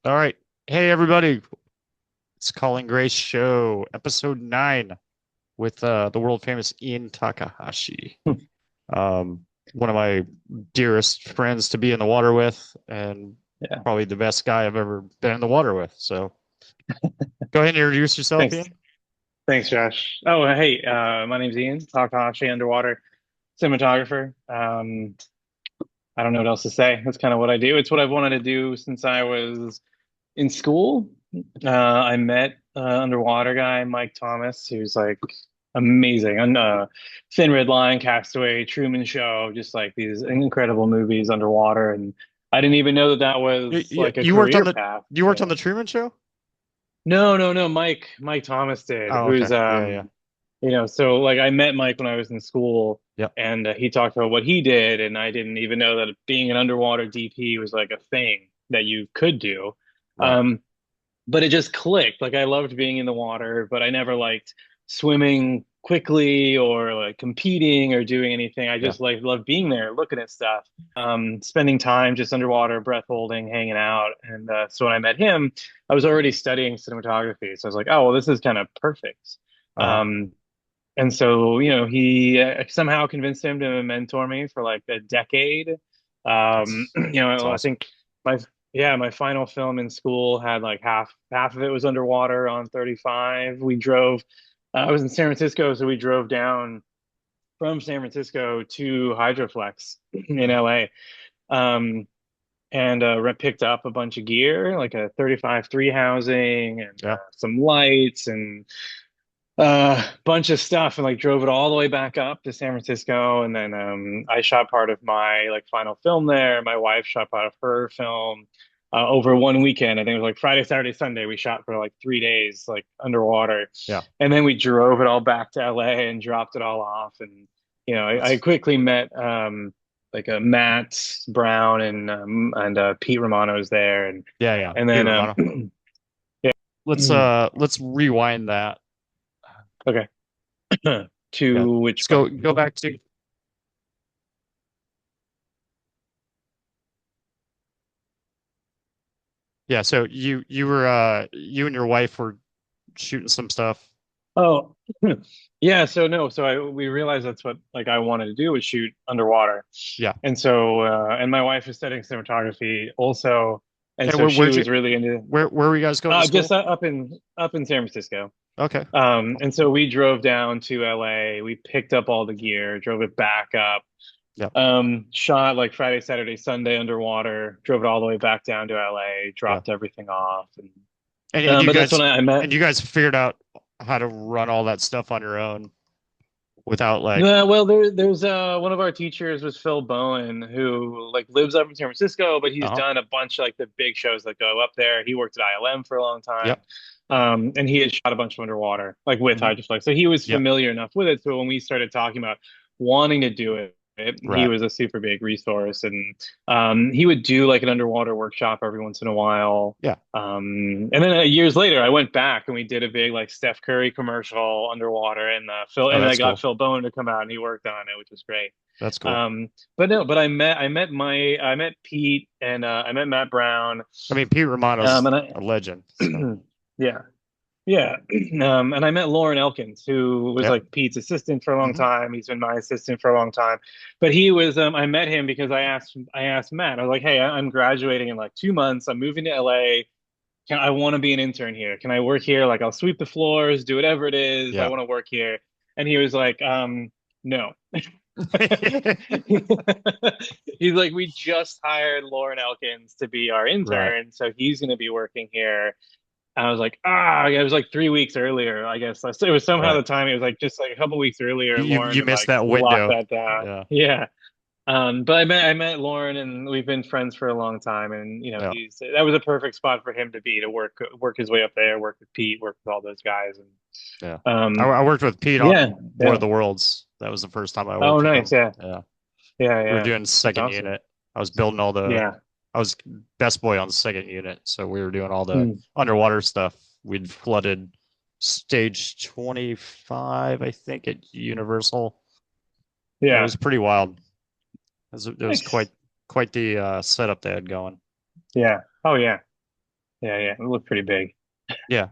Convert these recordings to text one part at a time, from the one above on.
All right. Hey, everybody. It's Colin Gray's show, episode 9, with the world famous Ian Takahashi. One of my dearest friends to be in the water with, and Yeah, probably the best guy I've ever been in the water with. So go ahead and introduce yourself, thanks. Ian. Thanks, Josh. Oh, hey, my name's Ian, Takahashi, underwater cinematographer. I don't know what else to say. That's kind of what I do. It's what I've wanted to do since I was in school. I met underwater guy, Mike Thomas, who's like amazing. And Thin Red Line, Castaway, Truman Show, just like these incredible movies underwater. And I didn't even know that that You, was you, like a you worked on career the path. you worked on Yeah. the Truman Show? No. Mike Thomas did, Oh, who's okay. Yeah, yeah. so like I met Mike when I was in school, Yep. and he talked about what he did, and I didn't even know that being an underwater DP was like a thing that you could do. Right. Um, but it just clicked. Like I loved being in the water, but I never liked swimming quickly or like competing or doing anything. I Yeah. just like loved being there, looking at stuff, spending time just underwater, breath holding, hanging out. And so when I met him, I was already studying cinematography. So I was like, oh, well, this is kind of perfect. Uh-huh. Um, and so, he somehow convinced him to mentor me for like a decade. That's I awesome. think my my final film in school had like half of it was underwater on 35. We drove I was in San Francisco, so we drove down from San Francisco to Hydroflex in Mhm. LA. Um, and picked up a bunch of gear, like a 35 three housing and Yeah. some lights and bunch of stuff, and like drove it all the way back up to San Francisco. And then I shot part of my like final film there. My wife shot part of her film over one weekend. I think it was like Friday, Saturday, Sunday. We shot for like 3 days, like underwater, Yeah. and then we drove it all back to LA and dropped it all off. And I That's quickly met like a Matt Brown and Pete Romano's there, and yeah, yeah. and Pete then Romano. yeah. Let's rewind that. Okay. Yeah. To which Let's part? go back to yeah, so you were you and your wife were shooting some stuff. Oh, yeah. So no, so we realized that's what like I wanted to do was shoot underwater, Yeah. and so and my wife is studying cinematography also, and And so she where'd you was really into where were you guys going to just school? up in San Francisco. Okay. And so we drove down to LA. We picked up all the gear, drove it back up, Yeah. shot like Friday, Saturday, Sunday underwater, drove it all the way back down to LA, Yeah. dropped everything off, and And you but that's guys when I met. figured out how to run all that stuff on your own without like No, well, there's one of our teachers was Phil Bowen, who like lives up in San Francisco, but he's uh-huh. done a bunch of like the big shows that go up there. He worked at ILM for a long time, Yep. and he had shot a bunch of underwater, like with Hmm. hydroflex. So he was Yep. familiar enough with it. So when we started talking about wanting to do it, he Right. was a super big resource, and he would do like an underwater workshop every once in a while. Yeah. And then years later, I went back and we did a big like Steph Curry commercial underwater, and Oh, I that's got cool. Phil Bowen to come out and he worked on it, which was great. That's cool. Um, but no, but I met Pete and I met Matt Brown, I mean, Pete Romano's and a legend. I So, yeah. Yeah. And I met Lauren Elkins, who was yep. like Pete's assistant for a long Hmm. time. He's been my assistant for a long time. But he was, I met him because I asked Matt, I was like, hey, I'm graduating in like 2 months. I'm moving to LA. I want to be an intern here? Can I work here? Like, I'll sweep the floors, do whatever it is. I Yeah. want to work here. And he was like, no. He's like, we just hired Lauren Elkins to be our Right. intern, so he's going to be working here. I was like, ah, yeah, it was like 3 weeks earlier, I guess. It was somehow Right. the time. It was like just like a couple weeks earlier. Lauren You had missed like that locked window. that down. Yeah. Yeah. But I met Lauren, and we've been friends for a long time. And Yeah. he's that was a perfect spot for him to be to work his way up there, work with Pete, work with all those guys. And Yeah. um, I worked with Pete yeah, on War of yeah. the Worlds. That was the first time I Oh, worked with nice. him. Yeah, Yeah. yeah, We were yeah. doing That's second awesome. unit. I was building all the Yeah. I was best boy on the second unit, so we were doing all the Hmm. underwater stuff. We'd flooded stage 25, I think, at Universal. It Yeah. was pretty wild. It was Nice. quite the setup they had going. Yeah. Oh, yeah. yeah. It looked pretty big. Yeah.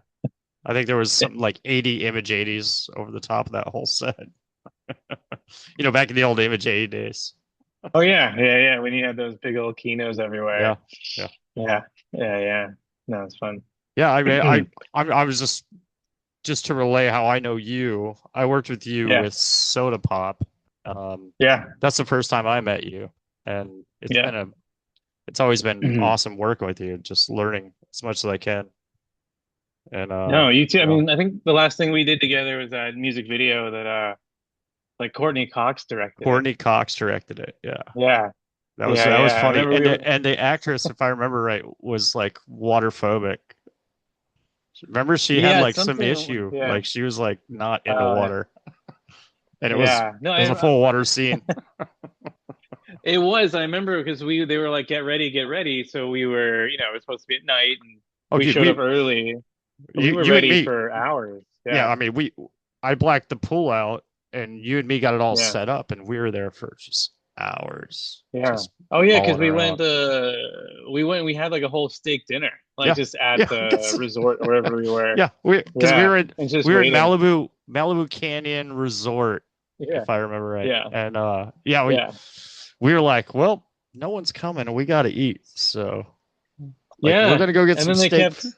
I think there was something like 80 Image 80s over the top of that whole set. Back in the old Image 80 days. Oh yeah. When you had those big old kinos Yeah. everywhere. Yeah. Yeah, yeah. No, it's fun. Yeah, I mean, I was just to relay how I know you. I worked with you Yeah, with Soda Pop. Um, yeah, that's the first time I met you, and yeah. it's always been awesome working with you, just learning as much as I can. And No, you too. you I know, mean, I think the last thing we did together was that music video that like Courtney Cox directed it. Courtney Cox directed it. Yeah, Yeah, that was I funny. remember And we were. the actress, if I remember right, was like waterphobic. Remember, she had Yeah, like some something. issue, Yeah. like she was like not into water, and Yeah. No, it was a full water scene. it was. I remember because they were like, get ready. So we were, it was supposed to be at night, and Oh, we dude, showed up early. We were you and ready me, for hours. yeah. Yeah, I mean, I blacked the pool out, and you and me got it all yeah. set up, and we were there for just hours, Yeah. just Oh yeah, because mulling around. we had like a whole steak dinner, like Yeah, just at yeah, the because resort or wherever we were. yeah, because Yeah. And just we were in waiting. Malibu Canyon Resort, Yeah. if I remember right, Yeah. and yeah, Yeah. we were like, well, no one's coming, and we got to eat, so like we're Yeah. gonna go get And some then steak.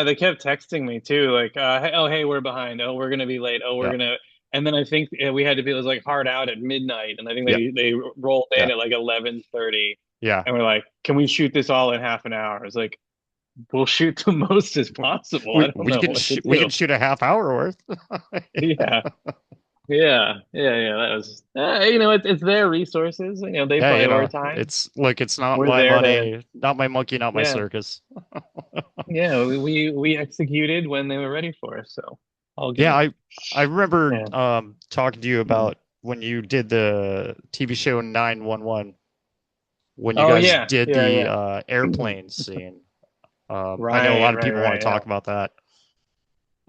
they kept texting me too, like, hey, we're behind. Oh, we're gonna be late. Oh, we're Yeah, gonna. And then I think we had to be, it was like hard out at midnight, and I think yeah, they rolled yeah, in at like 11:30, yeah. and we're like, can we shoot this all in half an hour? I was like, we'll shoot the most as possible. I don't know what to We can do. shoot a half hour worth. Yeah. Yeah. That was, it's their resources. They Hey, prioritize. it's not We're my there to, money, not my monkey, not my yeah, circus. yeah. We executed when they were ready for us. So all Yeah, good. I remember Yeah. talking to you Mhm. about when you did the TV show 911, when you Oh guys yeah. did Yeah. the Yeah. airplane scene. I know a Right. lot of people want to Yeah. talk about that,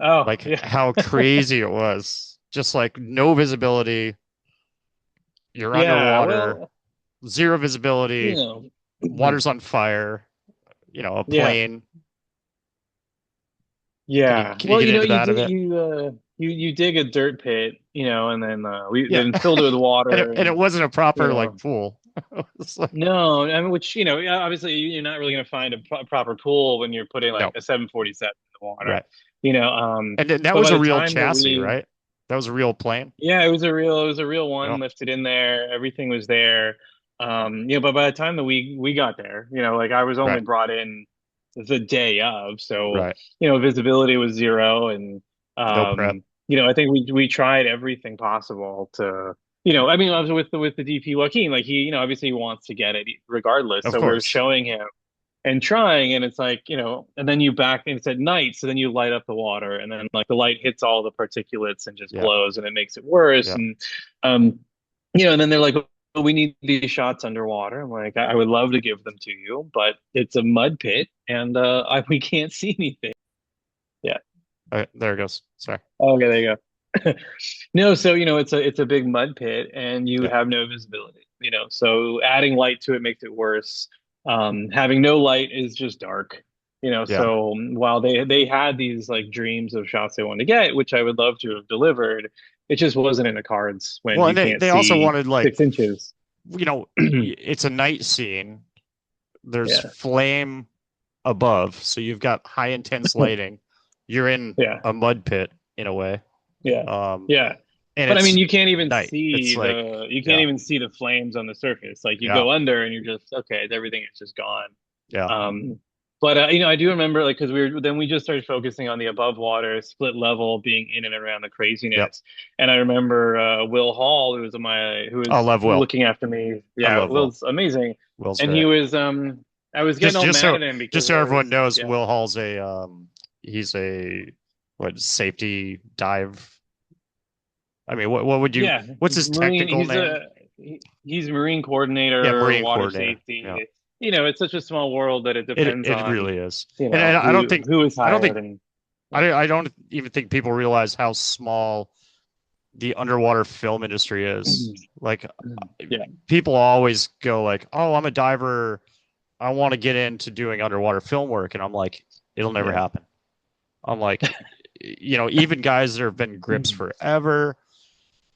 Oh like yeah. how crazy it was. Just like no visibility, you're Yeah. underwater, Well, zero you visibility, know. water's on fire, a Yeah. plane. Yeah. Can you Well, get into you that a did bit? you dig a dirt pit, and then we Yeah. then filled it with water, And it and wasn't a you proper like know pool. It's like no, I mean, which, yeah, obviously you're not really going to find a proper pool when you're putting like no, a 747 in the water, right. you know. Um, And then that but was by a the real time that chassis, right? That was a real plane. yeah, it was a real Yeah. one lifted in there. Everything was there. But by the time that we got there, like I was only Right. brought in the day of, so Right. visibility was zero, and No prep. I think we tried everything possible to, I mean, I was with the DP Joaquin, like he, obviously he wants to get it regardless, Of so we're course. showing him and trying, and it's like, and then you back and it's at night, so then you light up the water, and then like the light hits all the particulates and just Yeah. blows, and it makes it worse. Yeah. And and then they're like, "Oh, we need these shots underwater." I'm like, I would love to give them to you, but it's a mud pit, and we can't see anything. Yeah. There it goes. Sorry. Okay, there you go. No, so it's a big mud pit, and you Yeah. have no visibility. So adding light to it makes it worse. Having no light is just dark. Yeah. So while they had these like dreams of shots they wanted to get, which I would love to have delivered, it just wasn't in the cards when Well, you and can't they also see wanted like, 6 inches. it's a night scene. There's Yeah, flame above, so you've got high intense lighting. You're in yeah, a mud pit in a way. yeah, Um, yeah. and But I mean, it's night. you can't Yeah, even see the flames on the surface. Like you yeah, go under and you're just okay, everything is just gone. yeah. But I do remember, like, because we just started focusing on the above water split level being in and around the Yep. craziness. And I remember Will Hall, who I was love Will. looking after me. I Yeah, love Will. Will's amazing. Will's And he great. was I was getting all mad at him Just because so I everyone was, knows, yeah. Will Hall's he's a what safety dive. I mean, what would you Yeah, what's his Marine. technical name? He's Marine Yeah, coordinator, Marine water coordinator. Yeah. safety. It's such a small world that it depends It on, really is. And I don't think who is I don't hired, think and yeah. I don't even think people realize how small the underwater film industry is. Like Yeah. people always go like, "Oh, I'm a diver. I want to get into doing underwater film work, and I'm like, it'll never Yeah. happen. I'm like, even guys that have been grips Mhm. forever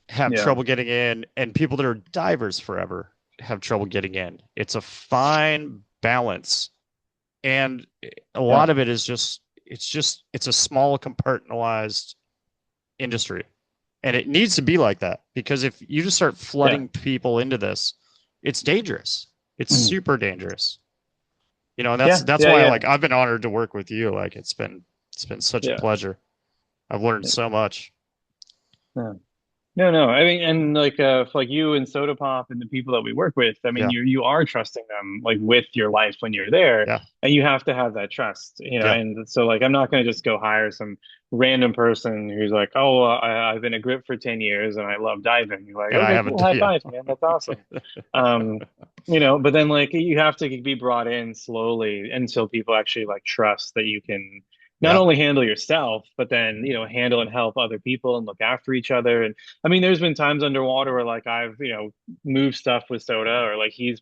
have Yeah. trouble getting in, and people that are divers forever have trouble getting in. It's a fine balance, and a Yeah. lot of it is it's a small compartmentalized industry, and it needs to be like that because if you just start Yeah. flooding people into this, it's dangerous. It's Mhm. super dangerous. And that's Yeah. that's Yeah. why Yeah. like I've been honored to work with you. Like it's been such a Yeah. pleasure. I've learned so much. Yeah. No, no. I mean, and like for like you and Soda Pop and the people that we work with, I mean, Yeah, you are trusting them like with your life when you're there, yeah, and you have to have that trust, yeah. And so like I'm not going to just go hire some random person who's like, oh, I've been a grip for 10 years and I love diving. You're like, And I okay, haven't. cool, high Yeah, five, man, that's awesome. Um, but then like you have to be brought in slowly until people actually like trust that you can not yeah, only handle yourself, but then handle and help other people and look after each other. And I mean, there's been times underwater where like I've moved stuff with Soda, or like he's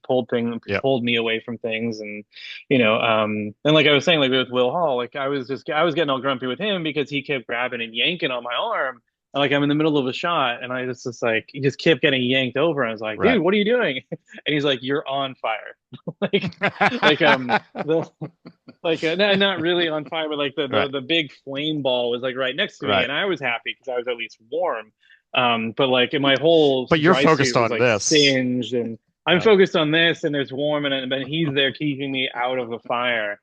yeah. pulled me away from things, and like I was saying, like with Will Hall, like I was getting all grumpy with him because he kept grabbing and yanking on my arm. And like I'm in the middle of a shot, and I just like he just kept getting yanked over. And I was like, Right. dude, what are you doing? And he's like, you're on fire. like like the not really on fire, but like Right, the big flame ball was like right next to me, right. and I was happy because I was at least warm. But like my whole But you're dry focused suit was on like this. singed, and I'm Yeah, focused on this, and there's warm, and he's there keeping me out of the fire.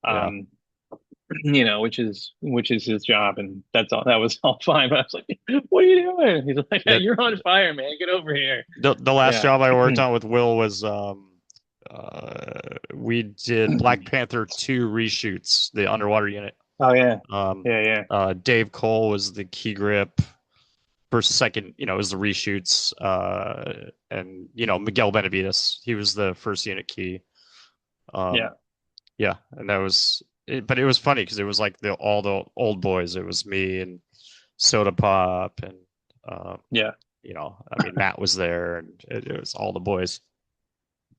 yeah. Um, which is his job, and that's all. That was all fine. But I was like, "What are you doing?" He's like, That "You're on fire, man. Get over here." the last Yeah. job I worked on with Will was we did Black Panther 2 reshoots, the underwater unit. Oh yeah, Um, yeah, yeah, Dave Cole was the key grip. First, second, it was the reshoots. And Miguel Benavides, he was the first unit key. yeah, Um, yeah, and that was it, but it was funny because it was like all the old boys. It was me and Soda Pop and um, yeah, I mean Matt was there and it was all the boys.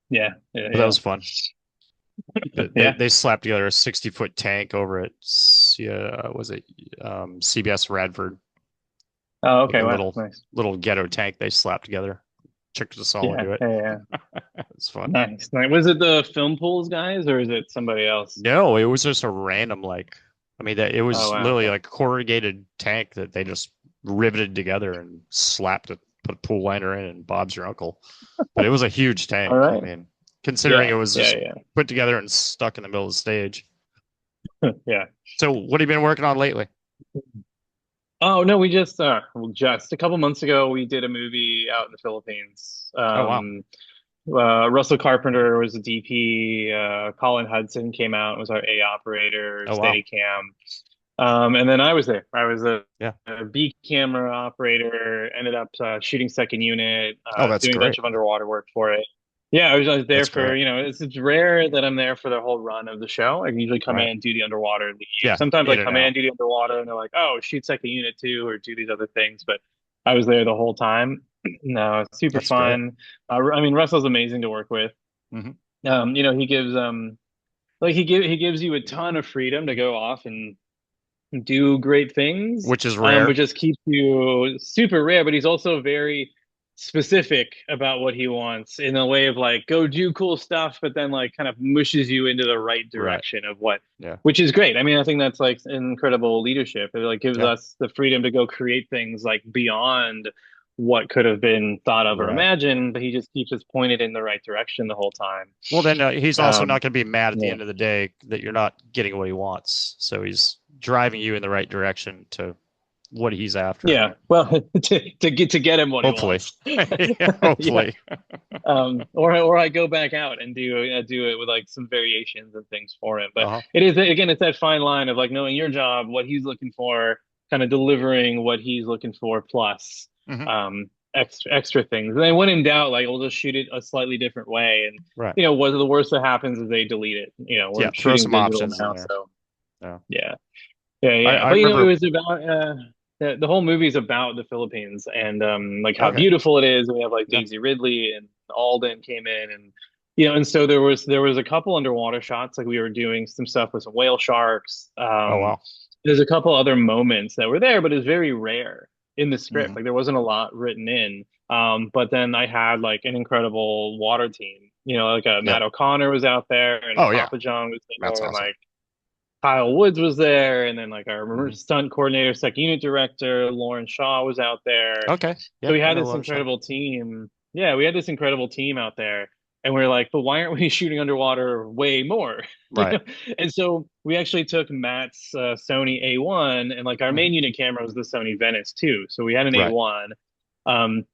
yeah, yeah, But that yeah, was fun. They yeah. they slapped together a 60-foot tank over at was it CBS Radford, Oh, like okay, a wow, little nice. little ghetto tank they slapped together. Tricked us all Yeah, into it. yeah, yeah. It's fun. Nice. Nice. Was it the film pools guys or is it somebody else? No, it was just a random I mean that it Oh, was wow. literally Okay. like a corrugated tank that they just riveted together and slapped it, put a pool liner in, and Bob's your uncle. But it was a huge All tank. I right. mean, considering it Yeah, was just yeah, put together and stuck in the middle of the stage. yeah. Yeah. So, what have you been working on lately? Oh, no, we just a couple months ago we did a movie out in the Philippines. Oh wow, Russell Carpenter was the DP. Colin Hudson came out and was our A operator, oh wow, Steadicam. And then I was there. I was yeah. a B camera operator, ended up shooting second unit, Oh, that's doing a bunch great. of underwater work for it. Yeah, I was there That's for, great. it's rare that I'm there for the whole run of the show. I can usually come Right. in, do the underwater, leave. Yeah. Sometimes I In and come in, out. do the underwater, and they're like, oh, shoot second unit too, or do these other things. But I was there the whole time. No, super That's great. fun. I mean, Russell's amazing to work with. Hmm. He gives like he gives you a ton of freedom to go off and do great things, Which is but rare. just keeps you super rare. But he's also very specific about what he wants in a way of like, go do cool stuff, but then like kind of mushes you into the right Right. direction of what, Yeah. which is great. I mean, I think that's like incredible leadership. It like gives Yeah. us the freedom to go create things like beyond what could have been thought of or Right. imagined, but he just keeps us pointed in the right direction the whole time. Well, then he's also Um, not going to be mad at the yeah. end of the day that you're not getting what he wants. So he's driving you in the right direction to what he's after. Yeah, well, to get him what he Hopefully. wants. Yeah, Yeah. hopefully. Or I go back out and do it with like some variations and things for him. But Uh-huh. it is again, it's that fine line of like knowing your job, what he's looking for, kind of delivering what he's looking for, plus Hmm. extra things. And then when in doubt, like we'll just shoot it a slightly different way. And Right. what the worst that happens is they delete it. We're Yeah. Throw shooting some digital options in now, there. so Yeah. yeah. Yeah, I yeah. But it remember. was about the whole movie's about the Philippines and like how Okay. beautiful it is. We have like Yeah. Daisy Ridley and Alden came in and and so there was a couple underwater shots, like we were doing some stuff with some whale sharks. Oh wow. There's a couple other moments that were there, but it's very rare in the script. Hmm. Like there wasn't a lot written in. But then I had like an incredible water team. Like Yep. Matt O'Connor was out there, and Oh yeah. Papa John was That's there, and awesome. like Kyle Woods was there, and then like our Hmm. stunt coordinator, second unit director, Lauren Shaw was out there. Okay. So Yep. we I had know this Lauren Shaw. incredible team. Yeah, we had this incredible team out there. And we're like, but why aren't we shooting underwater way more? You Right. know? And so we actually took Matt's Sony A1, and like our Hmm. main unit camera was the Sony Venice too. So we had an Right. A1. Um,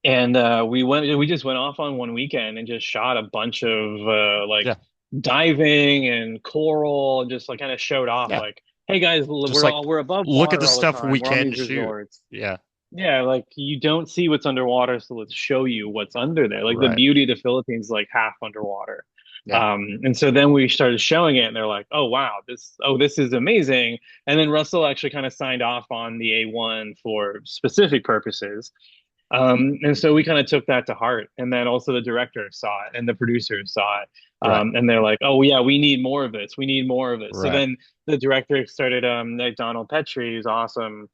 and we just went off on one weekend and just shot a bunch of like Yeah. diving and coral, and just like kind of showed off Yeah. like, hey guys, Just like we're above look at the water all the stuff time. we We're on can these shoot. resorts. Yeah. Yeah, like you don't see what's underwater, so let's show you what's under there. Like the Right. beauty of the Philippines is like half underwater. Yeah. And so then we started showing it, and they're like, "Oh wow, this is amazing." And then Russell actually kind of signed off on the A1 for specific purposes. And so we kind of took that to heart. And then also the director saw it and the producers saw it. Right. And they're like, oh, yeah, we need more of this. We need more of this. So Right. then the director started, like Donald Petrie, who's awesome.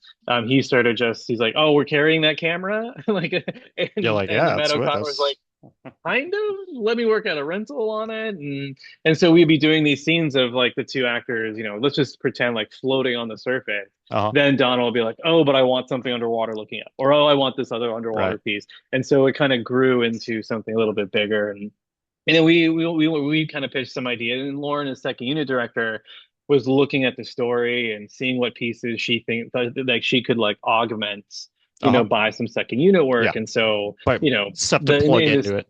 He's like, oh, we're carrying that camera? Like, You're and, like, and yeah, the Matt that's what O'Connor was like, that's. kind of let me work out a rental on it, and so we'd be doing these scenes of like the two actors, let's just pretend like floating on the surface. Uh-huh. Then Donald will be like, oh, but I want something underwater looking up, or oh, I want this other underwater Right. piece. And so it kind of grew into something a little bit bigger. And then we kind of pitched some ideas, and Lauren, as second unit director, was looking at the story and seeing what pieces she think like she could like augment, Uh-huh. by some second unit Yeah. work. And so, But stuff to plug in this, into it.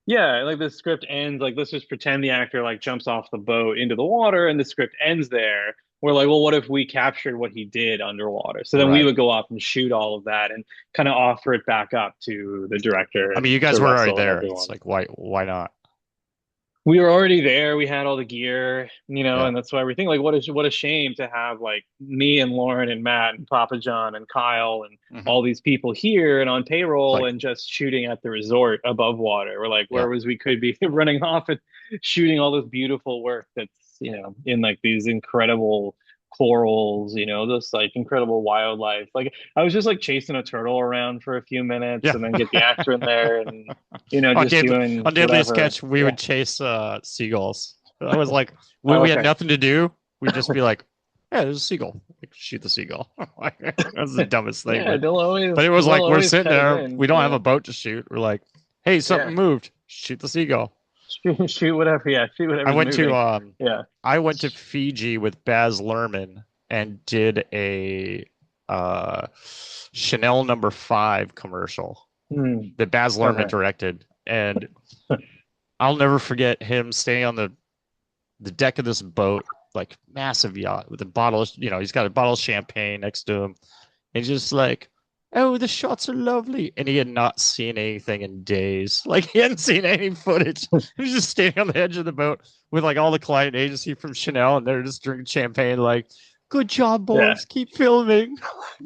yeah, like the script ends like, let's just pretend the actor like jumps off the boat into the water, and the script ends there. We're like, well, what if we captured what he did underwater? So then we Right. would go off and shoot all of that and kind of offer it back up to the director I mean, and you to guys were already Russell and there. It's everyone. like why not? We were already there. We had all the gear, Yeah. and that's why we think like, what a shame to have like me and Lauren and Matt and Papa John and Kyle and Hmm. all these people here and on payroll Like, and just shooting at the resort above water. We're like, yeah. whereas we could be running off and shooting all this beautiful work that's, in like these incredible corals, this like incredible wildlife. Like I was just like chasing a turtle around for a few minutes Yeah. and then get the actor in there and, on just daily doing on Deadliest whatever. Sketch, we Yeah. would chase seagulls. I was like, when Oh, we had okay. nothing to do, we'd just be like, yeah, there's a seagull. Like, shoot the seagull. That's the dumbest thing, Yeah, but it was they'll like we're always sitting cut it there, in. we don't have Yeah, a boat to shoot. We're like, hey, yeah. something moved. Shoot the seagull. Shoot whatever. Yeah, shoot I whatever's went to moving. Yeah. I went to Fiji with Baz Luhrmann and did a uh Chanel number 5 commercial Hmm. that Baz Luhrmann Okay. directed. And I'll never forget him staying on the deck of this boat, like massive yacht with a bottle of, he's got a bottle of champagne next to him. And just like, oh, the shots are lovely. And he had not seen anything in days. Like he hadn't seen any footage. He was just standing on the edge of the boat with like all the client agency from Chanel, and they're just drinking champagne, like, good job, Yeah. boys. Keep filming.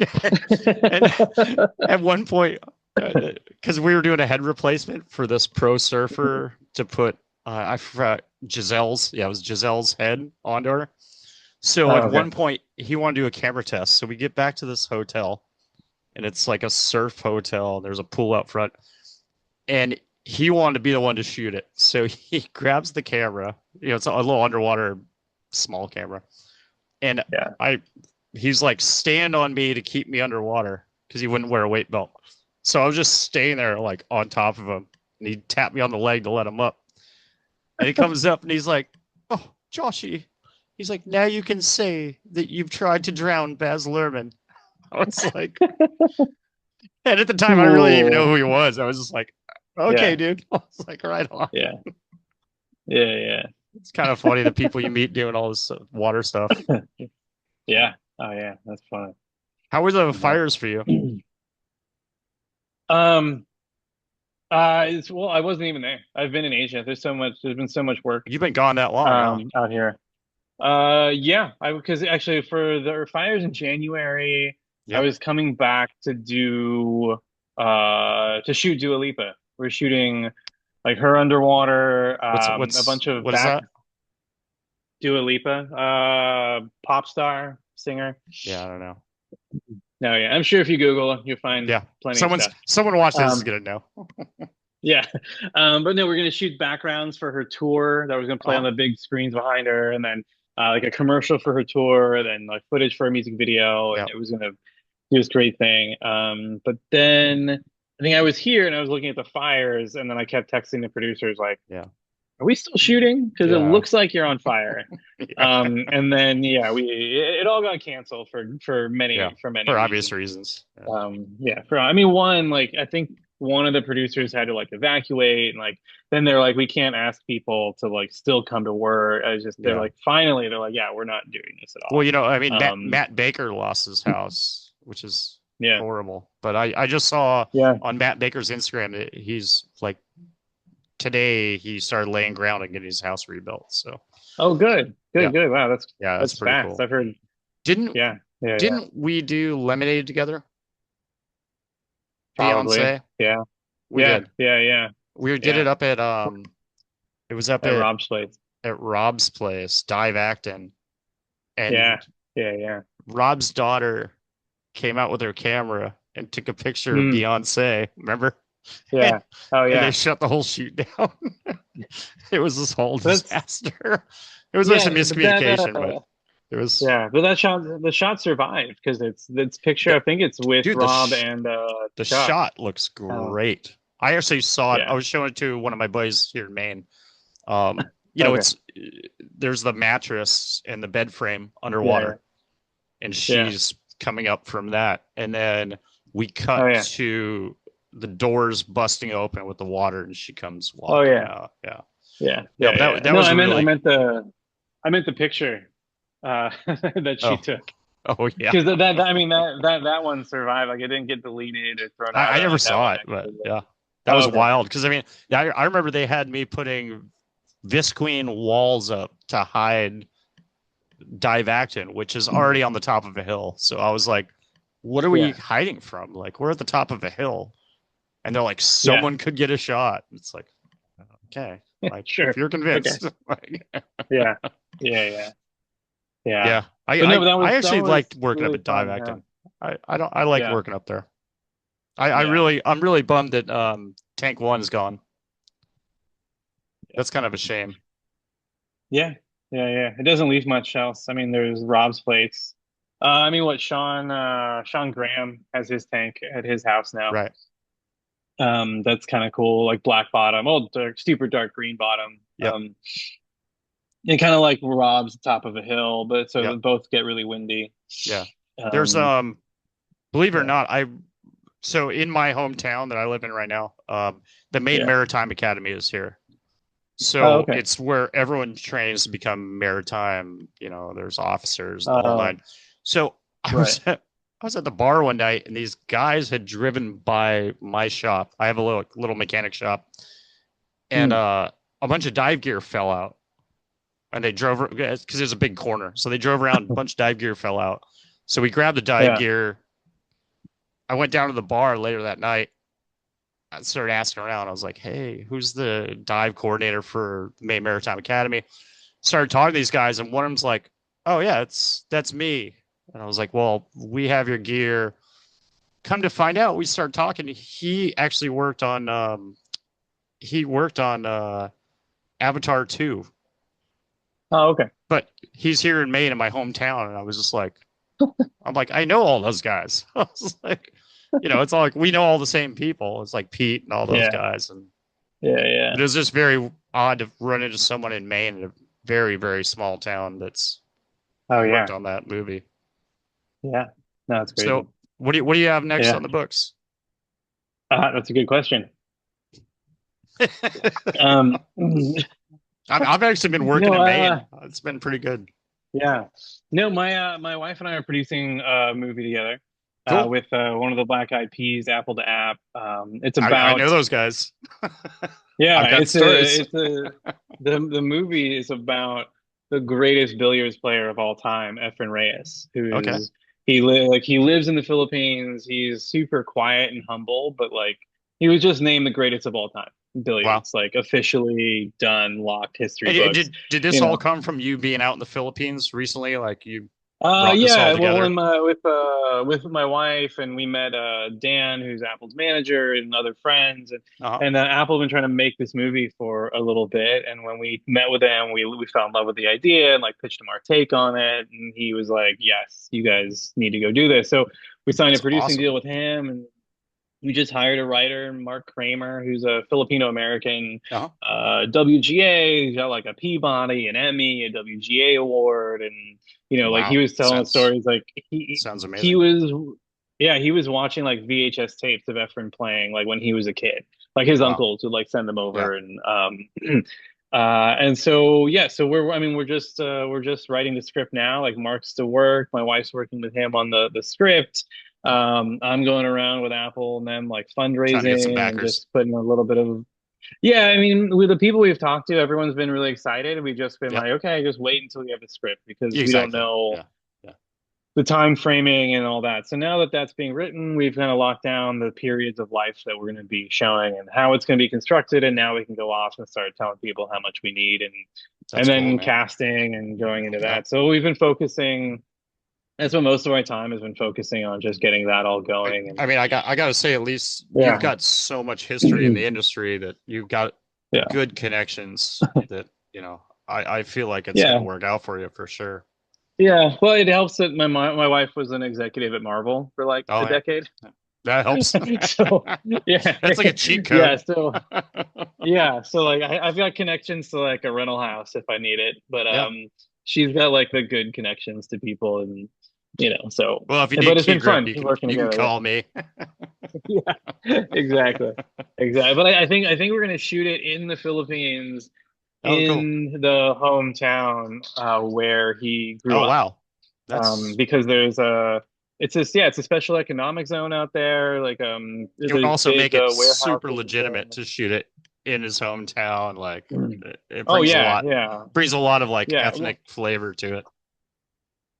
And at one point, because we were doing a head replacement for this pro surfer to put, I forgot it was Giselle's head onto her. So at Oh, okay. one point, he wanted to do a camera test. So we get back to this hotel, and it's like a surf hotel, and there's a pool out front. And he wanted to be the one to shoot it. So he grabs the camera. It's a little underwater small camera. And Yeah. I he's like, stand on me to keep me underwater because he wouldn't wear a weight belt. So I was just staying there like on top of him, and he tapped me on the leg to let him up. And he comes up and he's like, "Oh, Joshy." He's like, "Now you can say that you've tried to drown Baz Luhrmann." I was like, and at the time, I really didn't even know Cool. who he was. I was just like, "Okay, Yeah. dude." I was like, "Right on." Yeah. Yeah. It's kind of funny the people you meet doing all this water stuff. Yeah. Yeah. Oh, yeah. That's fun. How were the Yeah. fires for you? Um. Well, I wasn't even there. I've been in Asia. There's been so much work You've been gone that long, huh? out here. Yeah, I because actually for the fires in January, I Yep. was coming back to shoot Dua Lipa. We're shooting like her underwater, a bunch of what is back that? Dua Lipa, pop star, singer. Yeah, I don't know. No, yeah, I'm sure if you Google, you'll find Yeah, plenty of stuff. someone watching this is Um, gonna know. yeah, but no, we're gonna shoot backgrounds for her tour that was gonna play on Oh, the big screens behind her, and then like a commercial for her tour, and then like footage for a music video, and yeah, it was gonna do this great thing. But then I think I was here and I was looking at the fires, and then I kept texting the producers like, yeah, "Are we still shooting? Because it yeah, looks like you're on fire." yeah, And then yeah, we it all got canceled yeah. for many For obvious reasons. reasons. Yeah, Yeah, for I mean, one like I think one of the producers had to like evacuate, and like then they're like, we can't ask people to like still come to work. I just they're yeah. like finally they're like, yeah, we're not doing this at Well, all. you know, I mean, Um, Matt Baker lost his house, which is yeah, horrible. But I just saw yeah. on Matt Baker's Instagram that he's like today he started laying ground and getting his house rebuilt. So Oh, good, yeah, good, good. Wow, yeah, that's that's pretty fast. cool. I've heard. Didn't Yeah, yeah, yeah. didn't we do Lemonade together? Probably. Beyonce? Yeah, We yeah, did. yeah, yeah, We did yeah. it up at it was up At Rob's place. at Rob's place, Dive Acton, Yeah, and yeah, yeah. Rob's daughter came out with her camera and took a picture of Hmm. Beyonce. Remember? Yeah. Oh, And they yeah. shut the whole shoot down. It was this whole That's disaster. It was just a yeah, but that miscommunication, but it was yeah, but the shot survived because it's picture. the I think it's with dude, Rob and the Chuck. shot looks Oh, great. I actually saw it. I yeah. was showing it to one of my buddies here in Maine. You know, Okay. it's there's the mattress and the bed frame Yeah, underwater, and yeah. she's coming up from that, and then we Oh, cut yeah. to the doors busting open with the water, and she comes Oh, walking yeah. out. Yeah, Yeah. yeah, Yeah, but yeah. that No, was really I meant the picture that she oh took. oh yeah. Because I mean that one survived. Like it didn't get deleted or thrown out I or never like that one saw it, but actually. yeah, that Oh, was okay. wild. Because I mean, I remember they had me putting Visqueen walls up to hide Divactin, which is already on the top of a hill. So I was like, what are we Yeah. hiding from? Like, we're at the top of a hill. And they're like, Yeah. someone could get a shot. It's like, okay, like if Sure. you're Okay. convinced, like, Yeah. Yeah. Yeah. Yeah. yeah. But no, but I that actually was liked working up really at Dive fun. Yeah. Acton. I like Yeah. working up there. Yeah. I'm really bummed that Tank One's gone. That's kind of a shame. Yeah. Yeah. Yeah. It doesn't leave much else. I mean, there's Rob's place. I mean, what Sean Graham has his tank at his house now. Right. That's kind of cool. Like black bottom, oh, dark, super dark green bottom. Yep. And kind of like Rob's top of a hill, but so Yep. they both get really windy. Yeah. There's Um, believe it or yeah. not, I so in my hometown that I live in right now, the Maine Yeah. Maritime Academy is here. Oh, So okay. it's where everyone trains to become maritime. You know, there's officers, the whole Oh, nine. So right. I was at the bar one night, and these guys had driven by my shop. I have a little mechanic shop, and Hmm. a bunch of dive gear fell out, and they drove because there's a big corner. So they drove around, a bunch of dive gear fell out. So we grabbed the dive Yeah. gear. I went down to the bar later that night. I started asking around. I was like, "Hey, who's the dive coordinator for Maine Maritime Academy?" Started talking to these guys, and one of them's like, "Oh yeah, that's me." And I was like, "Well, we have your gear." Come to find out, we started talking. He actually worked on Avatar 2, Oh, okay. but he's here in Maine in my hometown, and I was just like, I'm like, I know all those guys. I was like, you know, it's all like we know all the same people. It's like Pete and all those Yeah. guys, and Yeah. Yeah. it was just very odd to run into someone in Maine in a very, very small town that's Oh, worked yeah. on that movie. Yeah. No, that's So crazy. what do you have next Yeah. on the books? That's a good question. I've Um, actually been working no, in Maine. It's been pretty good. yeah. No, my wife and I are producing a movie together Cool. with one of the Black Eyed Peas, Apple to App. It's I know about those guys. yeah, I've got stories. the movie is about the greatest billiards player of all time, Efren Reyes, Okay. who's he lives in the Philippines. He's super quiet and humble, but like he was just named the greatest of all time. Wow. billiards, like officially done, locked history And books. did this You all know, come from you being out in the Philippines recently? Like you brought this all yeah. Well, together? when with my wife, and we met Dan, who's Apple's manager, and other friends, Uh-huh. and Apple had been trying to make this movie for a little bit. And when we met with him, we fell in love with the idea and like pitched him our take on it. And he was like, "Yes, you guys need to go do this." So we signed a That's producing awesome. deal with him, and we just hired a writer, Mark Kramer, who's a Filipino American, Uh-huh. WGA. He's got like a Peabody, an Emmy, a WGA award, and like he Wow. was telling stories like Sounds he amazing. was, yeah, he was watching like VHS tapes of Efren playing like when he was a kid. Like his Wow. uncles would like send them Yeah. over, and so yeah, so we're just writing the script now. Like Mark's to work, my wife's working with him on the script. I'm going around with Apple and them like Trying to get some fundraising and backers. just putting a little bit of, yeah, I mean, with the people we've talked to, everyone's been really excited. We've just been Yeah. like, okay, just wait until we have the script because we don't Exactly. know Yeah. Yeah. the time framing and all that. So now that that's being written, we've kind of locked down the periods of life that we're going to be showing and how it's going to be constructed. And now we can go off and start telling people how much we need, and That's cool, then man. casting and going into Yeah. that. So we've been focusing. That's what most of my time has been focusing on, just getting that all going. And I got to say, at least you've yeah, got so much history in the industry that you've got yeah, good connections that, I feel like it's going to yeah. work out for you for sure. Yeah, well, it helps that my wife was an executive at Marvel for like Oh a yeah. decade. That helps. So yeah, That's like a cheat yeah. code. So yeah, so like I've got connections to like a rental house if I need it, but Yeah. she's got like the good connections to people, and so. Well, if you need But it's key been grip, fun working you can together. call me. Yeah, yeah, exactly, exactly. But I think we're gonna shoot it in the Philippines, Oh, cool. in the hometown where he grew Oh, up, wow. That's because there's a it's just yeah, it's a special economic zone out there. Like it would there's also big make it super warehouses and legitimate things. to shoot it in his hometown. Like Mm. it Oh yeah, brings a lot of like yeah. ethnic flavor to it.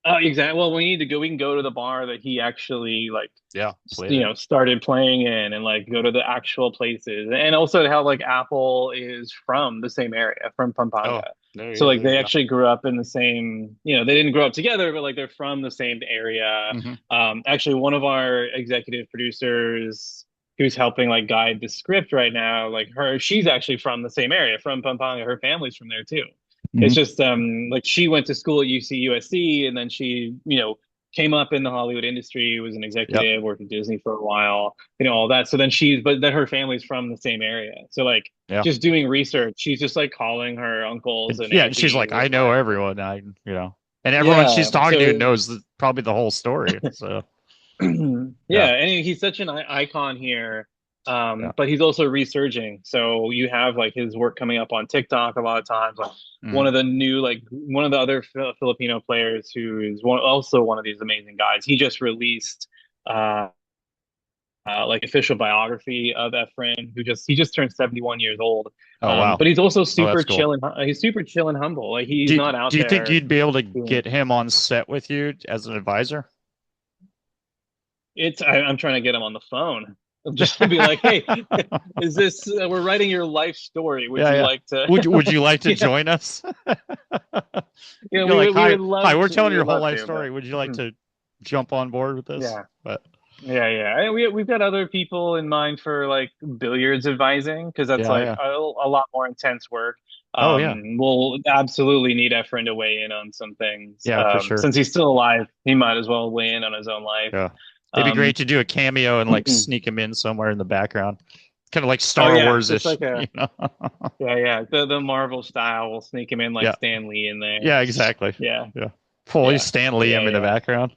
Oh, exactly. Well, we need to go. We can go to the bar that he actually like, Yeah, played it. started playing in, and like go to the actual places, and also how like Apple is from the same area, from Oh, Pampanga. So like there they you go. actually grew up in the same. They didn't grow up together, but like they're from the same area. Hmm. Actually, one of our executive producers who's helping like guide the script right now, like she's actually from the same area, from Pampanga. Her family's from there too. It's Hmm. just like she went to school at UC and then she, came up in the Hollywood industry, was an Yep. executive, worked at Disney for a while, all that. So then but then her family's from the same area. So like Yeah. just doing research, she's just like calling her uncles and Yeah. And she's aunties like, I and know like, everyone. And everyone she's yeah. talking to So knows probably the whole story. So yeah, yeah. and he's such an icon here. Yeah. But he's also resurging. So you have like his work coming up on TikTok a lot of times. Like Hmm. one of the other Filipino players who is also one of these amazing guys. He just released uh, like official biography of Efren, he just turned 71 years old. Oh, wow. But he's also Oh, super that's cool. chill and he's super chill and humble. Like he's Do not out do you think there you'd be able to doing. get him on set with you as an advisor? I'm trying to get him on the phone just to be like, hey, is this we're writing your life story? Would Yeah, you yeah. like to? Would you like to Yeah, join us? we Like, would we hi, would hi, love we're to. telling We your would whole love life to, story. Would you like but to jump on board with this? yeah. But Yeah. And we've got other people in mind for like billiards advising because that's yeah, like yeah. a lot more intense work. Oh yeah. We'll absolutely need Efren to weigh in on some things. Yeah, for sure. Since he's still alive, he might as well weigh in on his own life. Yeah. It'd be Um, great to do a cameo and like sneak him in somewhere in the background. Kind of like oh Star yeah, just Wars-ish, like a yeah, yeah. The Marvel style, we'll sneak him in like Yeah. Stan Lee in there. Yeah, exactly. Yeah, Yeah. Fully yeah, Stan Lee him yeah, in the yeah, background.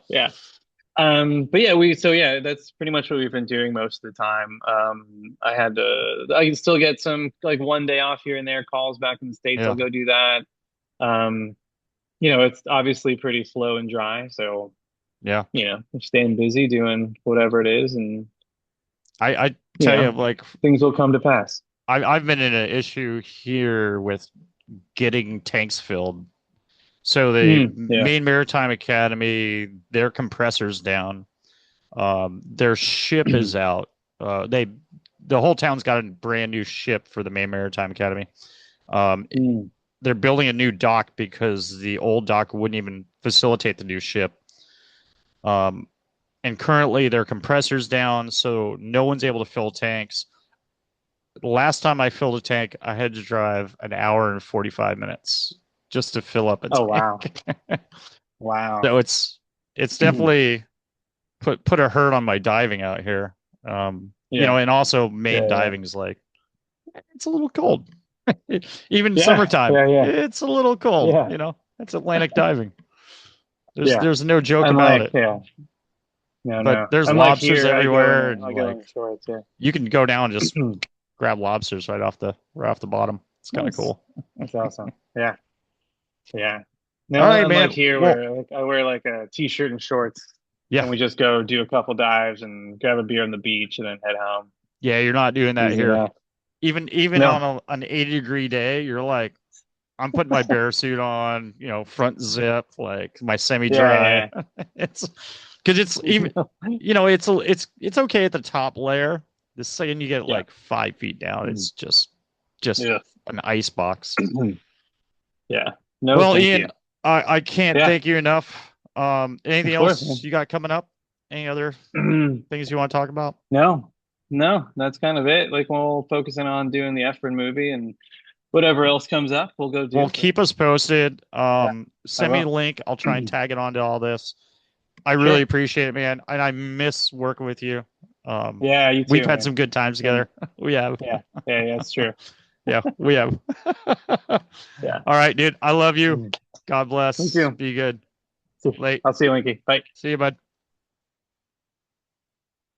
yeah. But yeah, that's pretty much what we've been doing most of the time. I can still get some like one day off here and there, calls back in the States. I'll Yeah. go do that. Um, it's obviously pretty slow and dry, so Yeah. I'm staying busy doing whatever it is, and I you tell you, know, like things will come to pass. I've been in an issue here with getting tanks filled. So the Yeah. Maine Maritime Academy, their compressor's down. Their ship is out. They the whole town's got a brand new ship for the Maine Maritime Academy. Um, Mm. they're building a new dock because the old dock wouldn't even facilitate the new ship. Um, and currently their compressor's down, so no one's able to fill tanks. Last time I filled a tank, I had to drive an hour and 45 minutes just to fill up a Oh, wow. tank. Wow. So it's definitely put a hurt on my diving out here. Yeah. And also Maine Yeah. Yeah. diving is like it's a little cold. Even Yeah. summertime, Yeah. Yeah. it's a little cold, Yeah. It's Atlantic diving. There's Yeah. there's no joke about Unlike, it. yeah. No, But no. there's Unlike lobsters here, everywhere and I go like in shorts. Yeah. you can go down and just grab lobsters right off the bottom. It's kind of Nice. cool. That's awesome. Yeah. Yeah. All No, right, unlike man. here Well, where like I wear like a t-shirt and shorts yeah. and we just go do a couple dives and grab a beer on the beach and then head home. Yeah, you're not doing that Easy here. enough. Even on No. an 80-degree day, you're like, I'm putting my bear suit on, front zip, like my semi-dry. Yeah, It's because it's even, yeah. it's okay at the top layer. The second you get Yeah. like 5 feet down, Mm. it's just Yeah. an ice box. Yeah. No, Well, thank Ian, you. I can't Yeah, thank you enough. Anything of course, else man. you got coming up? Any other things you want to talk about? No, no, that's kind of it. Like we'll focusing on doing the Efren movie and whatever else comes up, we'll go Well, do. But keep us posted. yeah, I Send me the will. link. I'll try and tag it onto all this. I really Sure. appreciate it, man. And I miss working with you. Yeah, you We've too, had man. some good times Same. together. We have. Yeah, yeah, yeah, it's true. Yeah, we have. All Yeah. right, dude. I love you. Mm. God Me bless. too. Be good. Late. I'll see you, Linky. Bye. See you, bud.